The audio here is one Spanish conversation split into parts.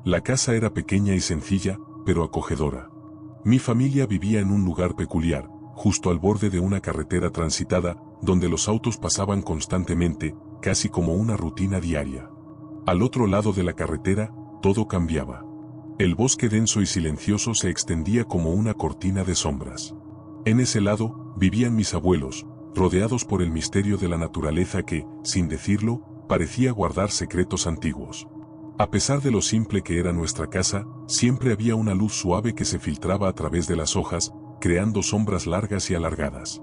La casa era pequeña y sencilla, pero acogedora. Mi familia vivía en un lugar peculiar, justo al borde de una carretera transitada, donde los autos pasaban constantemente, casi como una rutina diaria. Al otro lado de la carretera, todo cambiaba. El bosque denso y silencioso se extendía como una cortina de sombras. En ese lado, vivían mis abuelos, rodeados por el misterio de la naturaleza que, sin decirlo, parecía guardar secretos antiguos. A pesar de lo simple que era nuestra casa, siempre había una luz suave que se filtraba a través de las hojas, creando sombras largas y alargadas.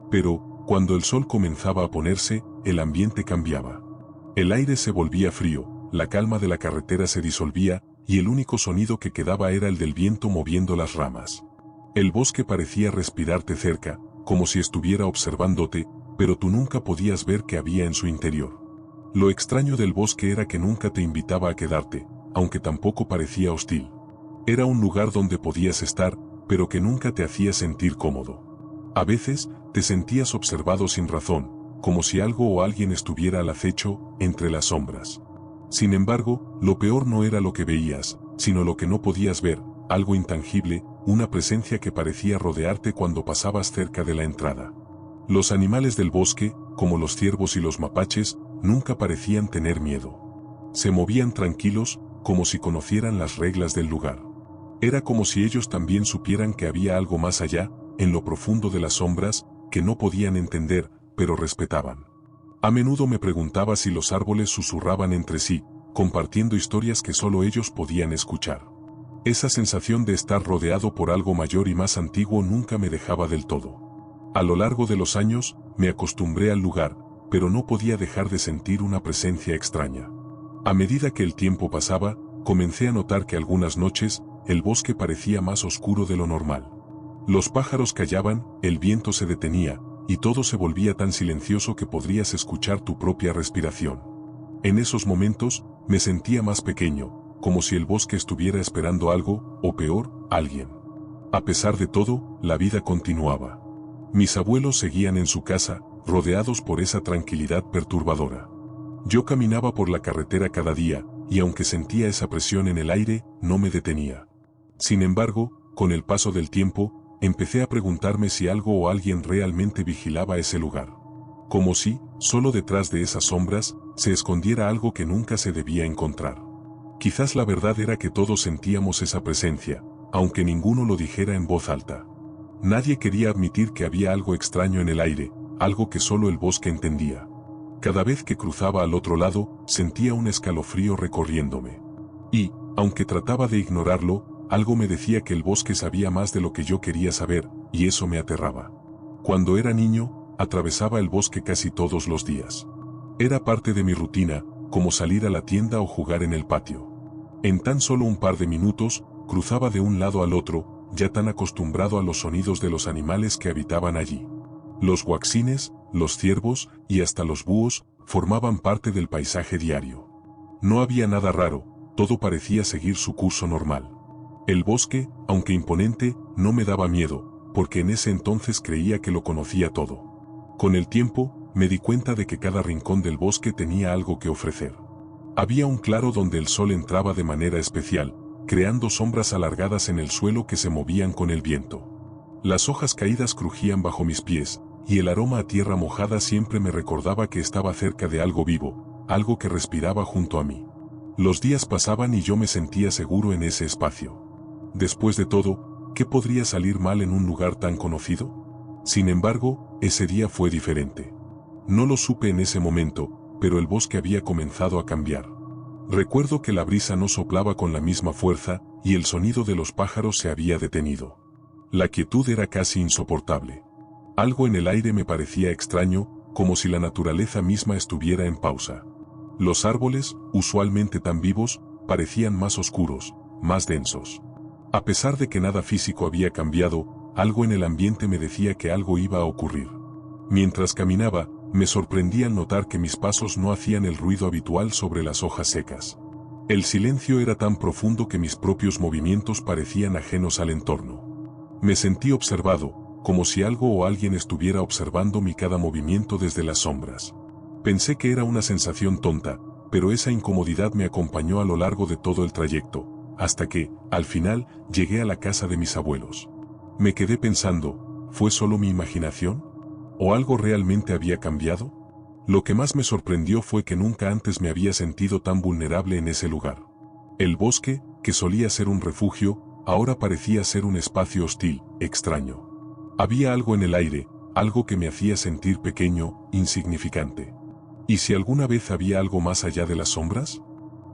Pero, cuando el sol comenzaba a ponerse, el ambiente cambiaba. El aire se volvía frío, la calma de la carretera se disolvía, y el único sonido que quedaba era el del viento moviendo las ramas. El bosque parecía respirarte cerca, como si estuviera observándote, pero tú nunca podías ver qué había en su interior. Lo extraño del bosque era que nunca te invitaba a quedarte, aunque tampoco parecía hostil. Era un lugar donde podías estar, pero que nunca te hacía sentir cómodo. A veces, te sentías observado sin razón, como si algo o alguien estuviera al acecho, entre las sombras. Sin embargo, lo peor no era lo que veías, sino lo que no podías ver, algo intangible, una presencia que parecía rodearte cuando pasabas cerca de la entrada. Los animales del bosque, como los ciervos y los mapaches, nunca parecían tener miedo. Se movían tranquilos, como si conocieran las reglas del lugar. Era como si ellos también supieran que había algo más allá, en lo profundo de las sombras, que no podían entender, pero respetaban. A menudo me preguntaba si los árboles susurraban entre sí, compartiendo historias que solo ellos podían escuchar. Esa sensación de estar rodeado por algo mayor y más antiguo nunca me dejaba del todo. A lo largo de los años, me acostumbré al lugar, pero no podía dejar de sentir una presencia extraña. A medida que el tiempo pasaba, comencé a notar que algunas noches, el bosque parecía más oscuro de lo normal. Los pájaros callaban, el viento se detenía, y todo se volvía tan silencioso que podrías escuchar tu propia respiración. En esos momentos, me sentía más pequeño, como si el bosque estuviera esperando algo, o peor, alguien. A pesar de todo, la vida continuaba. Mis abuelos seguían en su casa, rodeados por esa tranquilidad perturbadora. Yo caminaba por la carretera cada día, y aunque sentía esa presión en el aire, no me detenía. Sin embargo, con el paso del tiempo, empecé a preguntarme si algo o alguien realmente vigilaba ese lugar. Como si, solo detrás de esas sombras, se escondiera algo que nunca se debía encontrar. Quizás la verdad era que todos sentíamos esa presencia, aunque ninguno lo dijera en voz alta. Nadie quería admitir que había algo extraño en el aire, algo que solo el bosque entendía. Cada vez que cruzaba al otro lado, sentía un escalofrío recorriéndome. Y, aunque trataba de ignorarlo, algo me decía que el bosque sabía más de lo que yo quería saber, y eso me aterraba. Cuando era niño, atravesaba el bosque casi todos los días. Era parte de mi rutina, como salir a la tienda o jugar en el patio. En tan solo un par de minutos, cruzaba de un lado al otro, ya tan acostumbrado a los sonidos de los animales que habitaban allí. Los guaxines, los ciervos, y hasta los búhos, formaban parte del paisaje diario. No había nada raro, todo parecía seguir su curso normal. El bosque, aunque imponente, no me daba miedo, porque en ese entonces creía que lo conocía todo. Con el tiempo, me di cuenta de que cada rincón del bosque tenía algo que ofrecer. Había un claro donde el sol entraba de manera especial, creando sombras alargadas en el suelo que se movían con el viento. Las hojas caídas crujían bajo mis pies, y el aroma a tierra mojada siempre me recordaba que estaba cerca de algo vivo, algo que respiraba junto a mí. Los días pasaban y yo me sentía seguro en ese espacio. Después de todo, ¿qué podría salir mal en un lugar tan conocido? Sin embargo, ese día fue diferente. No lo supe en ese momento, pero el bosque había comenzado a cambiar. Recuerdo que la brisa no soplaba con la misma fuerza, y el sonido de los pájaros se había detenido. La quietud era casi insoportable. Algo en el aire me parecía extraño, como si la naturaleza misma estuviera en pausa. Los árboles, usualmente tan vivos, parecían más oscuros, más densos. A pesar de que nada físico había cambiado, algo en el ambiente me decía que algo iba a ocurrir. Mientras caminaba, me sorprendía al notar que mis pasos no hacían el ruido habitual sobre las hojas secas. El silencio era tan profundo que mis propios movimientos parecían ajenos al entorno. Me sentí observado, como si algo o alguien estuviera observando mi cada movimiento desde las sombras. Pensé que era una sensación tonta, pero esa incomodidad me acompañó a lo largo de todo el trayecto, hasta que, al final, llegué a la casa de mis abuelos. Me quedé pensando, ¿fue solo mi imaginación? ¿O algo realmente había cambiado? Lo que más me sorprendió fue que nunca antes me había sentido tan vulnerable en ese lugar. El bosque, que solía ser un refugio, ahora parecía ser un espacio hostil, extraño. Había algo en el aire, algo que me hacía sentir pequeño, insignificante. ¿Y si alguna vez había algo más allá de las sombras?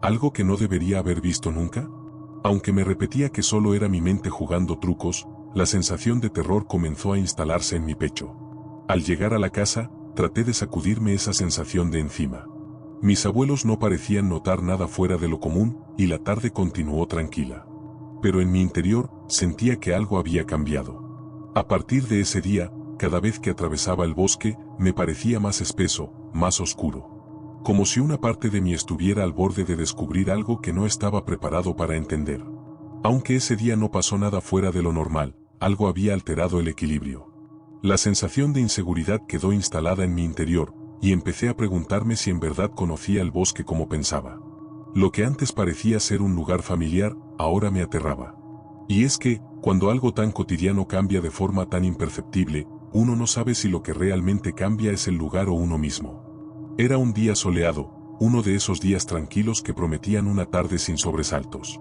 ¿Algo que no debería haber visto nunca? Aunque me repetía que solo era mi mente jugando trucos, la sensación de terror comenzó a instalarse en mi pecho. Al llegar a la casa, traté de sacudirme esa sensación de encima. Mis abuelos no parecían notar nada fuera de lo común, y la tarde continuó tranquila. Pero en mi interior, sentía que algo había cambiado. A partir de ese día, cada vez que atravesaba el bosque, me parecía más espeso, más oscuro. Como si una parte de mí estuviera al borde de descubrir algo que no estaba preparado para entender. Aunque ese día no pasó nada fuera de lo normal, algo había alterado el equilibrio. La sensación de inseguridad quedó instalada en mi interior, y empecé a preguntarme si en verdad conocía el bosque como pensaba. Lo que antes parecía ser un lugar familiar, ahora me aterraba. Y es que, cuando algo tan cotidiano cambia de forma tan imperceptible, uno no sabe si lo que realmente cambia es el lugar o uno mismo. Era un día soleado, uno de esos días tranquilos que prometían una tarde sin sobresaltos.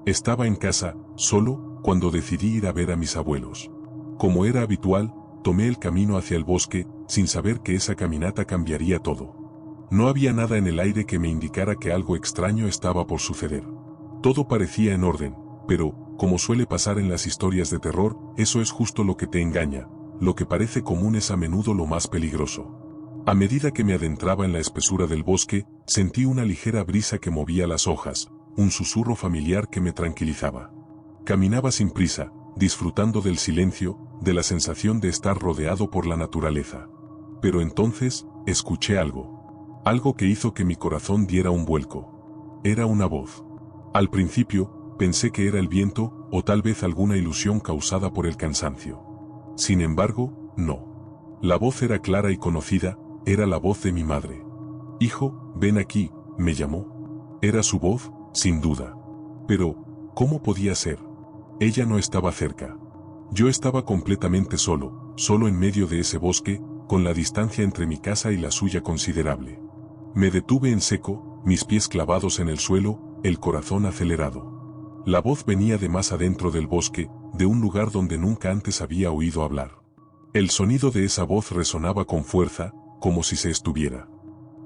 Estaba en casa, solo, cuando decidí ir a ver a mis abuelos. Como era habitual, tomé el camino hacia el bosque, sin saber que esa caminata cambiaría todo. No había nada en el aire que me indicara que algo extraño estaba por suceder. Todo parecía en orden, pero, como suele pasar en las historias de terror, eso es justo lo que te engaña. Lo que parece común es a menudo lo más peligroso. A medida que me adentraba en la espesura del bosque, sentí una ligera brisa que movía las hojas, un susurro familiar que me tranquilizaba. Caminaba sin prisa, disfrutando del silencio, de la sensación de estar rodeado por la naturaleza. Pero entonces, escuché algo. Algo que hizo que mi corazón diera un vuelco. Era una voz. Al principio, pensé que era el viento, o tal vez alguna ilusión causada por el cansancio. Sin embargo, no. La voz era clara y conocida, era la voz de mi madre. «Hijo, ven aquí», me llamó. Era su voz, sin duda. Pero, ¿cómo podía ser? Ella no estaba cerca. Yo estaba completamente solo, solo en medio de ese bosque, con la distancia entre mi casa y la suya considerable. Me detuve en seco, mis pies clavados en el suelo, el corazón acelerado. La voz venía de más adentro del bosque, de un lugar donde nunca antes había oído hablar. El sonido de esa voz resonaba con fuerza, como si se estuviera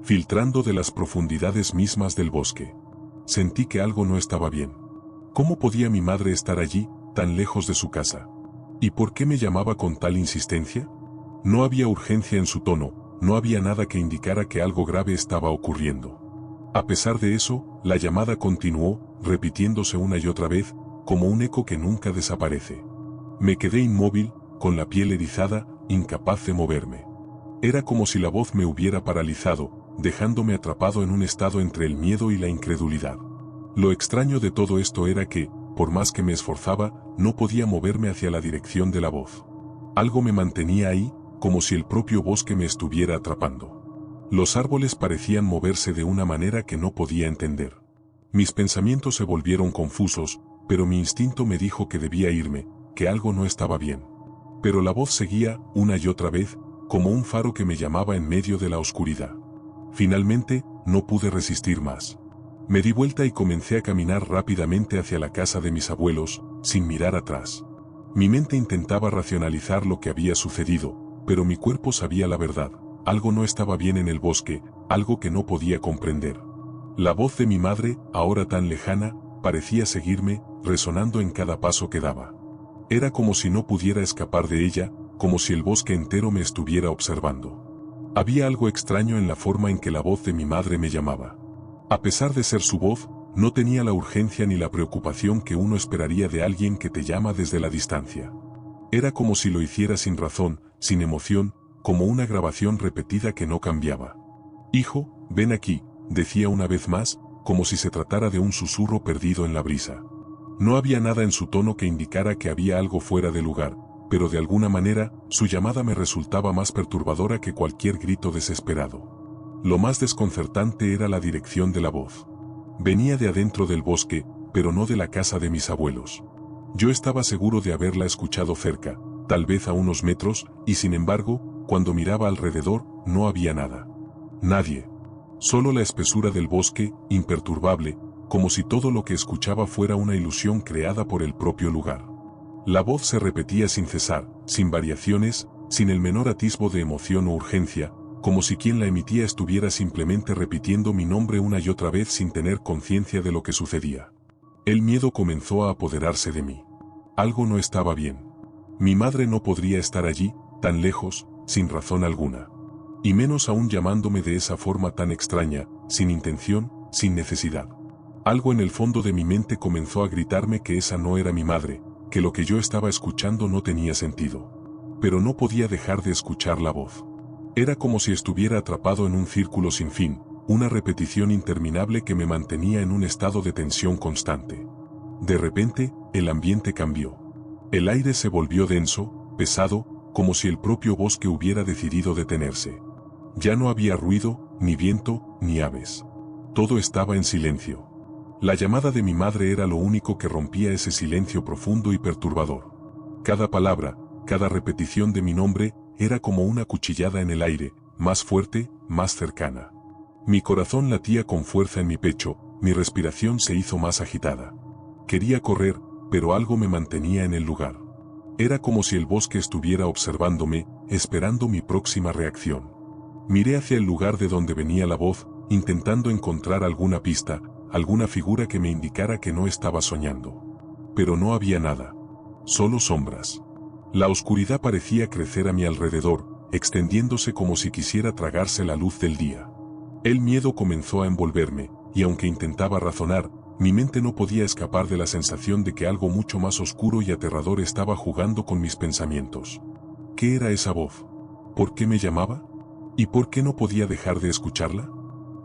filtrando de las profundidades mismas del bosque. Sentí que algo no estaba bien. ¿Cómo podía mi madre estar allí, tan lejos de su casa? ¿Y por qué me llamaba con tal insistencia? No había urgencia en su tono, no había nada que indicara que algo grave estaba ocurriendo. A pesar de eso, la llamada continuó, repitiéndose una y otra vez, como un eco que nunca desaparece. Me quedé inmóvil, con la piel erizada, incapaz de moverme. Era como si la voz me hubiera paralizado, dejándome atrapado en un estado entre el miedo y la incredulidad. Lo extraño de todo esto era que, por más que me esforzaba, no podía moverme hacia la dirección de la voz. Algo me mantenía ahí, como si el propio bosque me estuviera atrapando. Los árboles parecían moverse de una manera que no podía entender. Mis pensamientos se volvieron confusos, pero mi instinto me dijo que debía irme, que algo no estaba bien. Pero la voz seguía, una y otra vez, como un faro que me llamaba en medio de la oscuridad. Finalmente, no pude resistir más. Me di vuelta y comencé a caminar rápidamente hacia la casa de mis abuelos, sin mirar atrás. Mi mente intentaba racionalizar lo que había sucedido, pero mi cuerpo sabía la verdad. Algo no estaba bien en el bosque, algo que no podía comprender. La voz de mi madre, ahora tan lejana, parecía seguirme, resonando en cada paso que daba. Era como si no pudiera escapar de ella, como si el bosque entero me estuviera observando. Había algo extraño en la forma en que la voz de mi madre me llamaba. A pesar de ser su voz, no tenía la urgencia ni la preocupación que uno esperaría de alguien que te llama desde la distancia. Era como si lo hiciera sin razón, sin emoción, como una grabación repetida que no cambiaba. «Hijo, ven aquí», decía una vez más, como si se tratara de un susurro perdido en la brisa. No había nada en su tono que indicara que había algo fuera de lugar, pero de alguna manera, su llamada me resultaba más perturbadora que cualquier grito desesperado. Lo más desconcertante era la dirección de la voz. Venía de adentro del bosque, pero no de la casa de mis abuelos. Yo estaba seguro de haberla escuchado cerca, tal vez a unos metros, y sin embargo, cuando miraba alrededor, no había nada. Nadie. Solo la espesura del bosque, imperturbable, como si todo lo que escuchaba fuera una ilusión creada por el propio lugar. La voz se repetía sin cesar, sin variaciones, sin el menor atisbo de emoción o urgencia, como si quien la emitía estuviera simplemente repitiendo mi nombre una y otra vez sin tener conciencia de lo que sucedía. El miedo comenzó a apoderarse de mí. Algo no estaba bien. Mi madre no podría estar allí, tan lejos, sin razón alguna. Y menos aún llamándome de esa forma tan extraña, sin intención, sin necesidad. Algo en el fondo de mi mente comenzó a gritarme que esa no era mi madre, que lo que yo estaba escuchando no tenía sentido. Pero no podía dejar de escuchar la voz. Era como si estuviera atrapado en un círculo sin fin, una repetición interminable que me mantenía en un estado de tensión constante. De repente, el ambiente cambió. El aire se volvió denso, pesado, como si el propio bosque hubiera decidido detenerse. Ya no había ruido, ni viento, ni aves. Todo estaba en silencio. La llamada de mi madre era lo único que rompía ese silencio profundo y perturbador. Cada palabra, cada repetición de mi nombre, era como una cuchillada en el aire, más fuerte, más cercana. Mi corazón latía con fuerza en mi pecho, mi respiración se hizo más agitada. Quería correr, pero algo me mantenía en el lugar. Era como si el bosque estuviera observándome, esperando mi próxima reacción. Miré hacia el lugar de donde venía la voz, intentando encontrar alguna pista, alguna figura que me indicara que no estaba soñando. Pero no había nada. Solo sombras. La oscuridad parecía crecer a mi alrededor, extendiéndose como si quisiera tragarse la luz del día. El miedo comenzó a envolverme, y aunque intentaba razonar, mi mente no podía escapar de la sensación de que algo mucho más oscuro y aterrador estaba jugando con mis pensamientos. ¿Qué era esa voz? ¿Por qué me llamaba? ¿Y por qué no podía dejar de escucharla?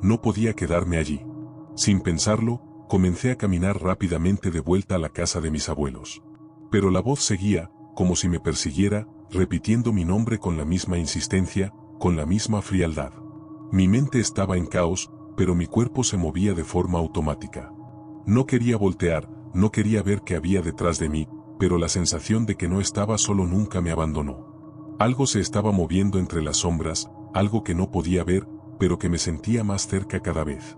No podía quedarme allí. Sin pensarlo, comencé a caminar rápidamente de vuelta a la casa de mis abuelos. Pero la voz seguía, como si me persiguiera, repitiendo mi nombre con la misma insistencia, con la misma frialdad. Mi mente estaba en caos, pero mi cuerpo se movía de forma automática. No quería voltear, no quería ver qué había detrás de mí, pero la sensación de que no estaba solo nunca me abandonó. Algo se estaba moviendo entre las sombras, algo que no podía ver, pero que me sentía más cerca cada vez.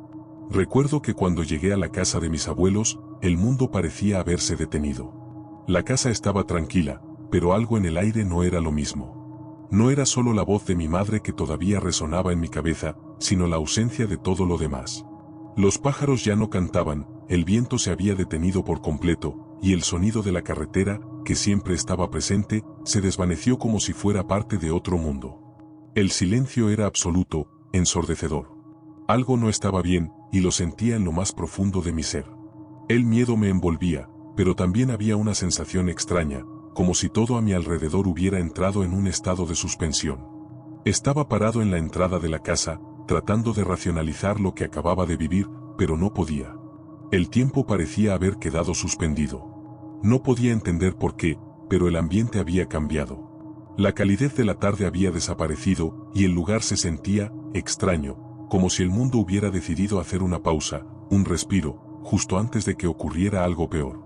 Recuerdo que cuando llegué a la casa de mis abuelos, el mundo parecía haberse detenido. La casa estaba tranquila, pero algo en el aire no era lo mismo. No era solo la voz de mi madre que todavía resonaba en mi cabeza, sino la ausencia de todo lo demás. Los pájaros ya no cantaban, el viento se había detenido por completo, y el sonido de la carretera, que siempre estaba presente, se desvaneció como si fuera parte de otro mundo. El silencio era absoluto, ensordecedor. Algo no estaba bien, y lo sentía en lo más profundo de mi ser. El miedo me envolvía, pero también había una sensación extraña, como si todo a mi alrededor hubiera entrado en un estado de suspensión. Estaba parado en la entrada de la casa, tratando de racionalizar lo que acababa de vivir, pero no podía. El tiempo parecía haber quedado suspendido. No podía entender por qué, pero el ambiente había cambiado. La calidez de la tarde había desaparecido, y el lugar se sentía extraño, como si el mundo hubiera decidido hacer una pausa, un respiro, justo antes de que ocurriera algo peor.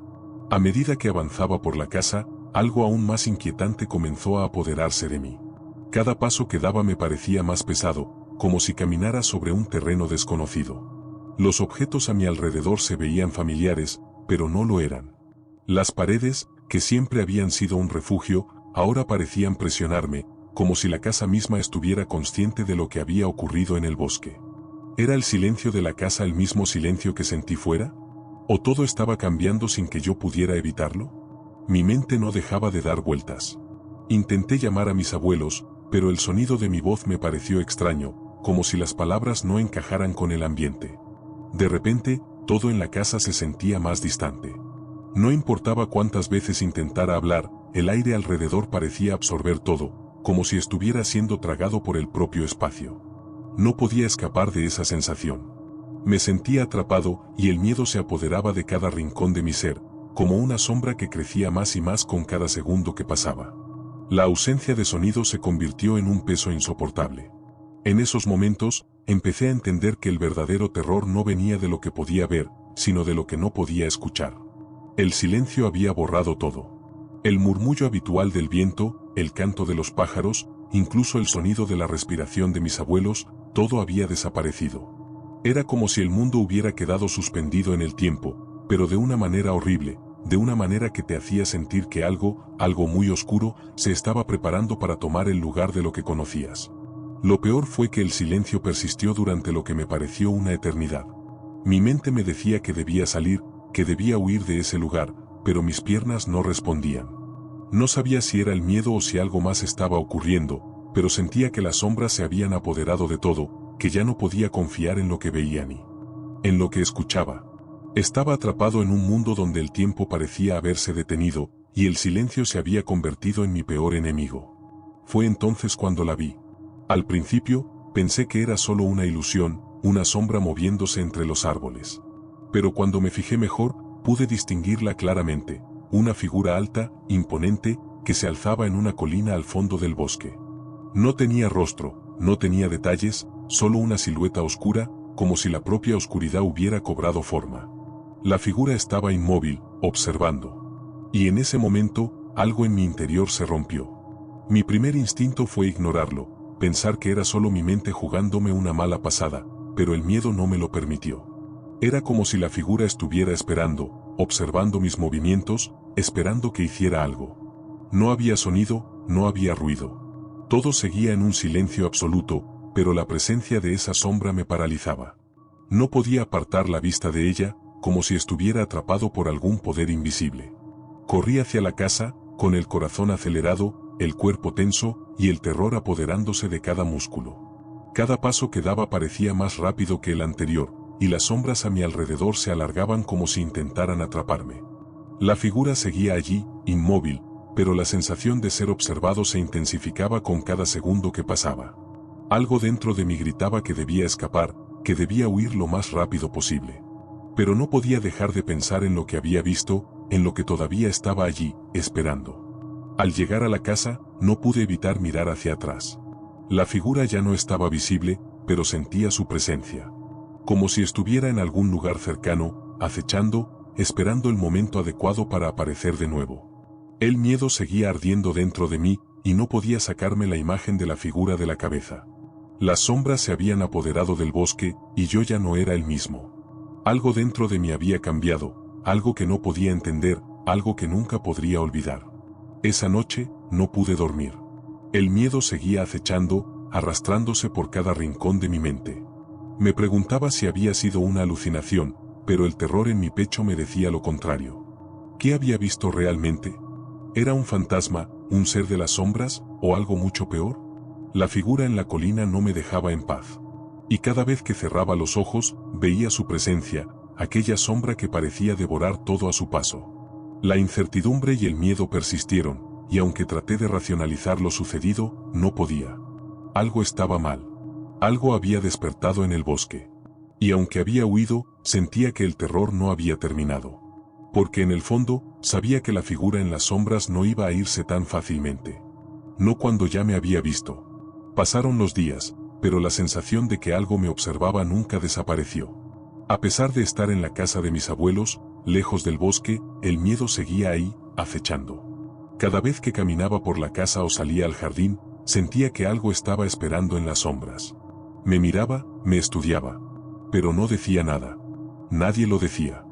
A medida que avanzaba por la casa, algo aún más inquietante comenzó a apoderarse de mí. Cada paso que daba me parecía más pesado, como si caminara sobre un terreno desconocido. Los objetos a mi alrededor se veían familiares, pero no lo eran. Las paredes, que siempre habían sido un refugio, ahora parecían presionarme, como si la casa misma estuviera consciente de lo que había ocurrido en el bosque. ¿Era el silencio de la casa el mismo silencio que sentí fuera? ¿O todo estaba cambiando sin que yo pudiera evitarlo? Mi mente no dejaba de dar vueltas. Intenté llamar a mis abuelos, pero el sonido de mi voz me pareció extraño, como si las palabras no encajaran con el ambiente. De repente, todo en la casa se sentía más distante. No importaba cuántas veces intentara hablar, el aire alrededor parecía absorber todo, como si estuviera siendo tragado por el propio espacio. No podía escapar de esa sensación. Me sentía atrapado, y el miedo se apoderaba de cada rincón de mi ser, como una sombra que crecía más y más con cada segundo que pasaba. La ausencia de sonido se convirtió en un peso insoportable. En esos momentos, empecé a entender que el verdadero terror no venía de lo que podía ver, sino de lo que no podía escuchar. El silencio había borrado todo. El murmullo habitual del viento, el canto de los pájaros, incluso el sonido de la respiración de mis abuelos, todo había desaparecido. Era como si el mundo hubiera quedado suspendido en el tiempo, pero de una manera horrible, de una manera que te hacía sentir que algo muy oscuro, se estaba preparando para tomar el lugar de lo que conocías. Lo peor fue que el silencio persistió durante lo que me pareció una eternidad. Mi mente me decía que debía salir, que debía huir de ese lugar, pero mis piernas no respondían. No sabía si era el miedo o si algo más estaba ocurriendo, pero sentía que las sombras se habían apoderado de todo, que ya no podía confiar en lo que veía ni en lo que escuchaba. Estaba atrapado en un mundo donde el tiempo parecía haberse detenido, y el silencio se había convertido en mi peor enemigo. Fue entonces cuando la vi. Al principio, pensé que era solo una ilusión, una sombra moviéndose entre los árboles. Pero cuando me fijé mejor, pude distinguirla claramente, una figura alta, imponente, que se alzaba en una colina al fondo del bosque. No tenía rostro, no tenía detalles, solo una silueta oscura, como si la propia oscuridad hubiera cobrado forma. La figura estaba inmóvil, observando. Y en ese momento, algo en mi interior se rompió. Mi primer instinto fue ignorarlo, pensar que era solo mi mente jugándome una mala pasada, pero el miedo no me lo permitió. Era como si la figura estuviera esperando, observando mis movimientos, esperando que hiciera algo. No había sonido, no había ruido. Todo seguía en un silencio absoluto, pero la presencia de esa sombra me paralizaba. No podía apartar la vista de ella, como si estuviera atrapado por algún poder invisible. Corrí hacia la casa, con el corazón acelerado, el cuerpo tenso, y el terror apoderándose de cada músculo. Cada paso que daba parecía más rápido que el anterior, y las sombras a mi alrededor se alargaban como si intentaran atraparme. La figura seguía allí, inmóvil, pero la sensación de ser observado se intensificaba con cada segundo que pasaba. Algo dentro de mí gritaba que debía escapar, que debía huir lo más rápido posible. Pero no podía dejar de pensar en lo que había visto, en lo que todavía estaba allí, esperando. Al llegar a la casa, no pude evitar mirar hacia atrás. La figura ya no estaba visible, pero sentía su presencia. Como si estuviera en algún lugar cercano, acechando, esperando el momento adecuado para aparecer de nuevo. El miedo seguía ardiendo dentro de mí, y no podía sacarme la imagen de la figura de la cabeza. Las sombras se habían apoderado del bosque, y yo ya no era el mismo. Algo dentro de mí había cambiado, algo que no podía entender, algo que nunca podría olvidar. Esa noche, no pude dormir. El miedo seguía acechando, arrastrándose por cada rincón de mi mente. Me preguntaba si había sido una alucinación, pero el terror en mi pecho me decía lo contrario. ¿Qué había visto realmente? ¿Era un fantasma, un ser de las sombras, o algo mucho peor? La figura en la colina no me dejaba en paz. Y cada vez que cerraba los ojos, veía su presencia, aquella sombra que parecía devorar todo a su paso. La incertidumbre y el miedo persistieron, y aunque traté de racionalizar lo sucedido, no podía. Algo estaba mal. Algo había despertado en el bosque. Y aunque había huido, sentía que el terror no había terminado. Porque en el fondo, sabía que la figura en las sombras no iba a irse tan fácilmente. No cuando ya me había visto. Pasaron los días, pero la sensación de que algo me observaba nunca desapareció. A pesar de estar en la casa de mis abuelos, lejos del bosque, el miedo seguía ahí, acechando. Cada vez que caminaba por la casa o salía al jardín, sentía que algo estaba esperando en las sombras. Me miraba, me estudiaba. Pero no decía nada. Nadie lo decía.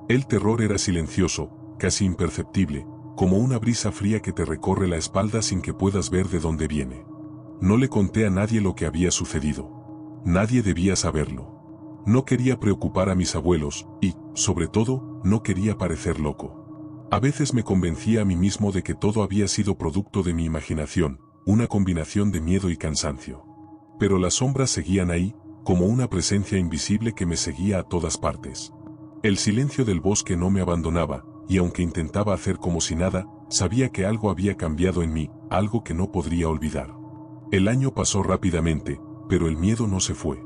El terror era silencioso, casi imperceptible, como una brisa fría que te recorre la espalda sin que puedas ver de dónde viene. No le conté a nadie lo que había sucedido. Nadie debía saberlo. No quería preocupar a mis abuelos, y, sobre todo, no quería parecer loco. A veces me convencía a mí mismo de que todo había sido producto de mi imaginación, una combinación de miedo y cansancio. Pero las sombras seguían ahí, como una presencia invisible que me seguía a todas partes. El silencio del bosque no me abandonaba, y aunque intentaba hacer como si nada, sabía que algo había cambiado en mí, algo que no podría olvidar. El año pasó rápidamente, pero el miedo no se fue.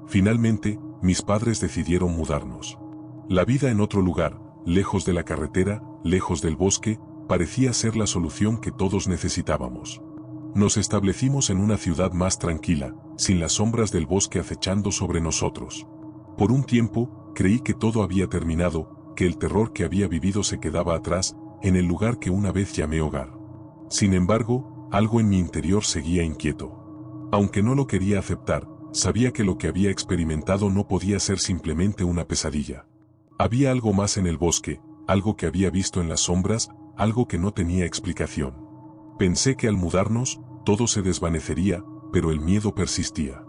Finalmente, mis padres decidieron mudarnos. La vida en otro lugar, lejos de la carretera, lejos del bosque, parecía ser la solución que todos necesitábamos. Nos establecimos en una ciudad más tranquila, sin las sombras del bosque acechando sobre nosotros. Por un tiempo, creí que todo había terminado, que el terror que había vivido se quedaba atrás, en el lugar que una vez llamé hogar. Sin embargo, algo en mi interior seguía inquieto. Aunque no lo quería aceptar, sabía que lo que había experimentado no podía ser simplemente una pesadilla. Había algo más en el bosque, algo que había visto en las sombras, algo que no tenía explicación. Pensé que al mudarnos, todo se desvanecería, pero el miedo persistía.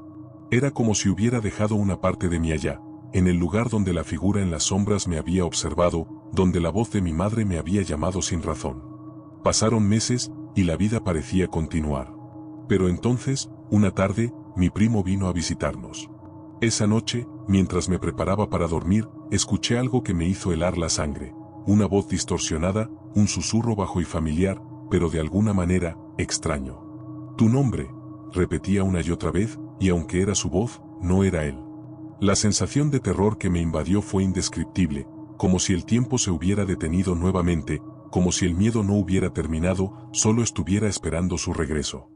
Era como si hubiera dejado una parte de mí allá, en el lugar donde la figura en las sombras me había observado, donde la voz de mi madre me había llamado sin razón. Pasaron meses, y la vida parecía continuar. Pero entonces, una tarde, mi primo vino a visitarnos. Esa noche, mientras me preparaba para dormir, escuché algo que me hizo helar la sangre. Una voz distorsionada, un susurro bajo y familiar, pero de alguna manera, extraño. Tu nombre, repetía una y otra vez, y aunque era su voz, no era él. La sensación de terror que me invadió fue indescriptible, como si el tiempo se hubiera detenido nuevamente, como si el miedo no hubiera terminado, solo estuviera esperando su regreso.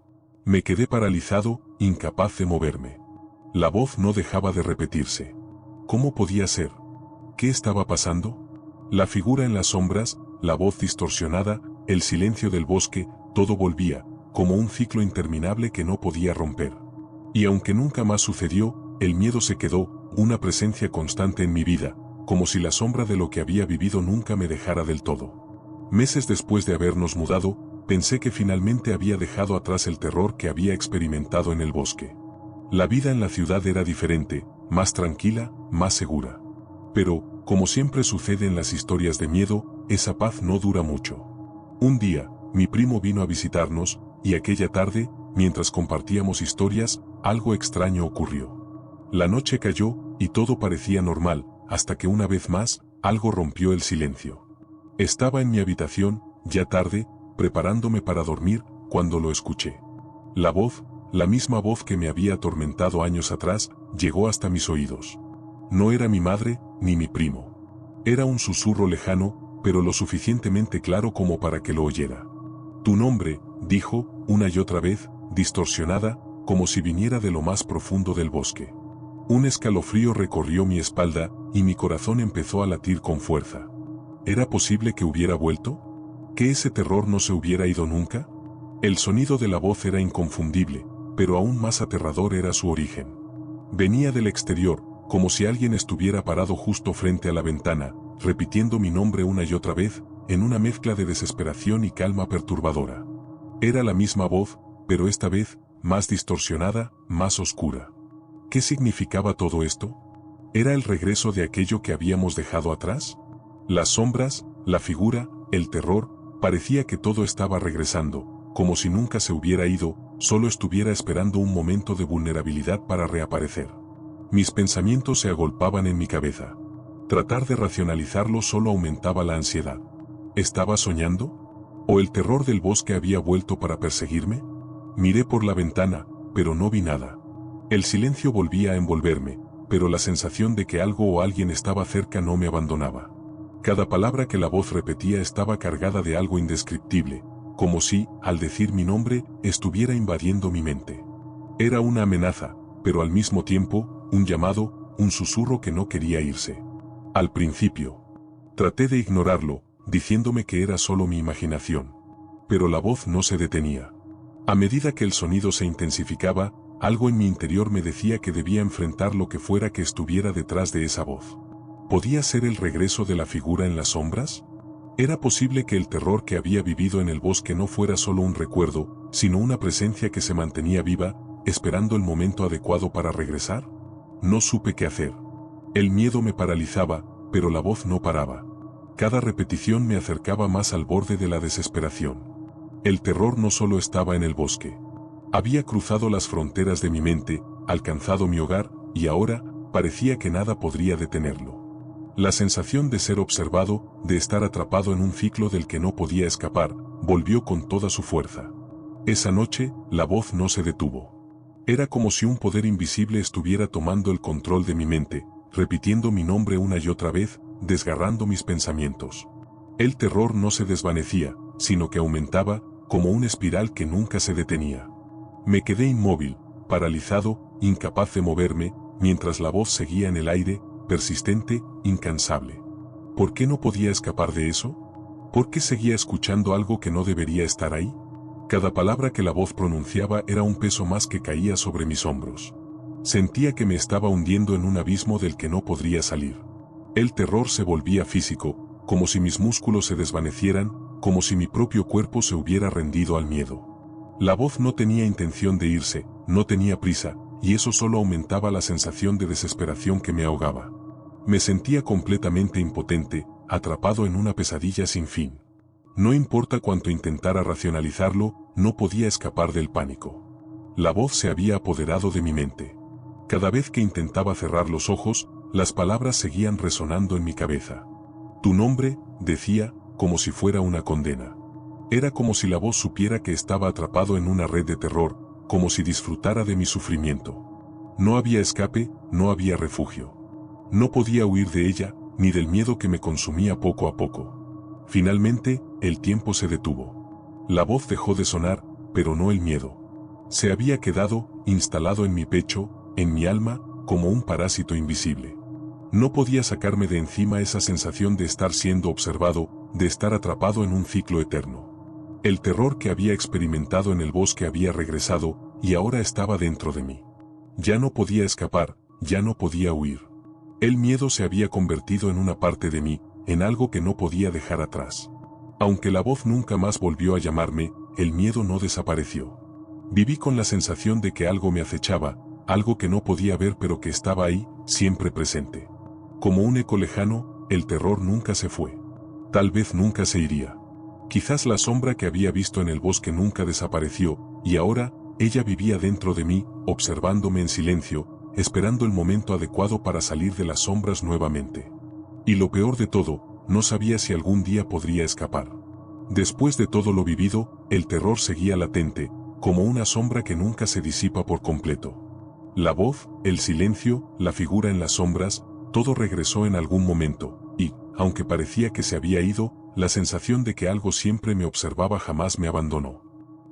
Me quedé paralizado, incapaz de moverme. La voz no dejaba de repetirse. ¿Cómo podía ser? ¿Qué estaba pasando? La figura en las sombras, la voz distorsionada, el silencio del bosque, todo volvía, como un ciclo interminable que no podía romper. Y aunque nunca más sucedió, el miedo se quedó, una presencia constante en mi vida, como si la sombra de lo que había vivido nunca me dejara del todo. Meses después de habernos mudado, pensé que finalmente había dejado atrás el terror que había experimentado en el bosque. La vida en la ciudad era diferente, más tranquila, más segura. Pero, como siempre sucede en las historias de miedo, esa paz no dura mucho. Un día, mi primo vino a visitarnos, y aquella tarde, mientras compartíamos historias, algo extraño ocurrió. La noche cayó, y todo parecía normal, hasta que una vez más, algo rompió el silencio. Estaba en mi habitación, ya tarde, preparándome para dormir, cuando lo escuché. La voz, la misma voz que me había atormentado años atrás, llegó hasta mis oídos. No era mi madre, ni mi primo. Era un susurro lejano, pero lo suficientemente claro como para que lo oyera. Tu nombre, dijo, una y otra vez, distorsionada, como si viniera de lo más profundo del bosque. Un escalofrío recorrió mi espalda, y mi corazón empezó a latir con fuerza. ¿Era posible que hubiera vuelto? ¿Que ese terror no se hubiera ido nunca? El sonido de la voz era inconfundible, pero aún más aterrador era su origen. Venía del exterior, como si alguien estuviera parado justo frente a la ventana, repitiendo mi nombre una y otra vez, en una mezcla de desesperación y calma perturbadora. Era la misma voz, pero esta vez, más distorsionada, más oscura. ¿Qué significaba todo esto? ¿Era el regreso de aquello que habíamos dejado atrás? Las sombras, la figura, el terror, parecía que todo estaba regresando, como si nunca se hubiera ido, solo estuviera esperando un momento de vulnerabilidad para reaparecer. Mis pensamientos se agolpaban en mi cabeza. Tratar de racionalizarlo solo aumentaba la ansiedad. ¿Estaba soñando? ¿O el terror del bosque había vuelto para perseguirme? Miré por la ventana, pero no vi nada. El silencio volvía a envolverme, pero la sensación de que algo o alguien estaba cerca no me abandonaba. Cada palabra que la voz repetía estaba cargada de algo indescriptible, como si, al decir mi nombre, estuviera invadiendo mi mente. Era una amenaza, pero al mismo tiempo, un llamado, un susurro que no quería irse. Al principio, traté de ignorarlo, diciéndome que era solo mi imaginación. Pero la voz no se detenía. A medida que el sonido se intensificaba, algo en mi interior me decía que debía enfrentar lo que fuera que estuviera detrás de esa voz. ¿Podía ser el regreso de la figura en las sombras? ¿Era posible que el terror que había vivido en el bosque no fuera solo un recuerdo, sino una presencia que se mantenía viva, esperando el momento adecuado para regresar? No supe qué hacer. El miedo me paralizaba, pero la voz no paraba. Cada repetición me acercaba más al borde de la desesperación. El terror no solo estaba en el bosque. Había cruzado las fronteras de mi mente, alcanzado mi hogar, y ahora, parecía que nada podría detenerlo. La sensación de ser observado, de estar atrapado en un ciclo del que no podía escapar, volvió con toda su fuerza. Esa noche, la voz no se detuvo. Era como si un poder invisible estuviera tomando el control de mi mente, repitiendo mi nombre una y otra vez, desgarrando mis pensamientos. El terror no se desvanecía, sino que aumentaba, como una espiral que nunca se detenía. Me quedé inmóvil, paralizado, incapaz de moverme, mientras la voz seguía en el aire, persistente, incansable. ¿Por qué no podía escapar de eso? ¿Por qué seguía escuchando algo que no debería estar ahí? Cada palabra que la voz pronunciaba era un peso más que caía sobre mis hombros. Sentía que me estaba hundiendo en un abismo del que no podría salir. El terror se volvía físico, como si mis músculos se desvanecieran, como si mi propio cuerpo se hubiera rendido al miedo. La voz no tenía intención de irse, no tenía prisa, y eso solo aumentaba la sensación de desesperación que me ahogaba. Me sentía completamente impotente, atrapado en una pesadilla sin fin. No importa cuánto intentara racionalizarlo, no podía escapar del pánico. La voz se había apoderado de mi mente. Cada vez que intentaba cerrar los ojos, las palabras seguían resonando en mi cabeza. Tu nombre, decía, como si fuera una condena. Era como si la voz supiera que estaba atrapado en una red de terror, como si disfrutara de mi sufrimiento. No había escape, no había refugio. No podía huir de ella, ni del miedo que me consumía poco a poco. Finalmente, el tiempo se detuvo. La voz dejó de sonar, pero no el miedo. Se había quedado, instalado en mi pecho, en mi alma, como un parásito invisible. No podía sacarme de encima esa sensación de estar siendo observado, de estar atrapado en un ciclo eterno. El terror que había experimentado en el bosque había regresado, y ahora estaba dentro de mí. Ya no podía escapar, ya no podía huir. El miedo se había convertido en una parte de mí, en algo que no podía dejar atrás. Aunque la voz nunca más volvió a llamarme, el miedo no desapareció. Viví con la sensación de que algo me acechaba, algo que no podía ver pero que estaba ahí, siempre presente. Como un eco lejano, el terror nunca se fue. Tal vez nunca se iría. Quizás la sombra que había visto en el bosque nunca desapareció, y ahora, ella vivía dentro de mí, observándome en silencio, esperando el momento adecuado para salir de las sombras nuevamente. Y lo peor de todo, no sabía si algún día podría escapar. Después de todo lo vivido, el terror seguía latente, como una sombra que nunca se disipa por completo. La voz, el silencio, la figura en las sombras, todo regresó en algún momento, y, aunque parecía que se había ido, la sensación de que algo siempre me observaba jamás me abandonó.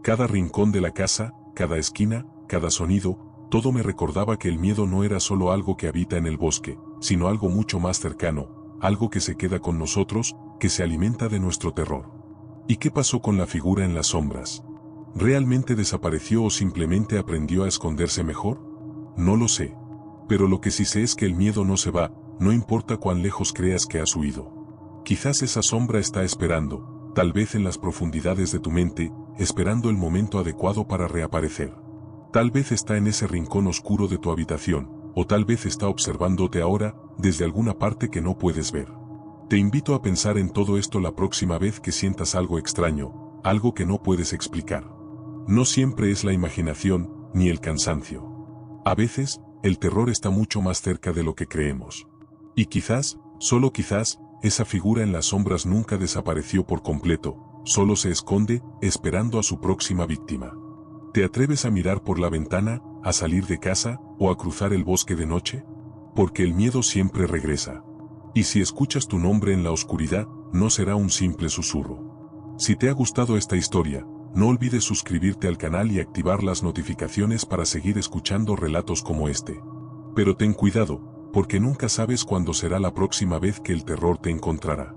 Cada rincón de la casa, cada esquina, cada sonido, todo me recordaba que el miedo no era solo algo que habita en el bosque, sino algo mucho más cercano, algo que se queda con nosotros, que se alimenta de nuestro terror. ¿Y qué pasó con la figura en las sombras? ¿Realmente desapareció o simplemente aprendió a esconderse mejor? No lo sé. Pero lo que sí sé es que el miedo no se va, no importa cuán lejos creas que has huido. Quizás esa sombra está esperando, tal vez en las profundidades de tu mente, esperando el momento adecuado para reaparecer. Tal vez está en ese rincón oscuro de tu habitación, o tal vez está observándote ahora, desde alguna parte que no puedes ver. Te invito a pensar en todo esto la próxima vez que sientas algo extraño, algo que no puedes explicar. No siempre es la imaginación, ni el cansancio. A veces, el terror está mucho más cerca de lo que creemos. Y quizás, solo quizás, esa figura en las sombras nunca desapareció por completo, solo se esconde, esperando a su próxima víctima. ¿Te atreves a mirar por la ventana, a salir de casa, o a cruzar el bosque de noche? Porque el miedo siempre regresa. Y si escuchas tu nombre en la oscuridad, no será un simple susurro. Si te ha gustado esta historia, no olvides suscribirte al canal y activar las notificaciones para seguir escuchando relatos como este. Pero ten cuidado, porque nunca sabes cuándo será la próxima vez que el terror te encontrará.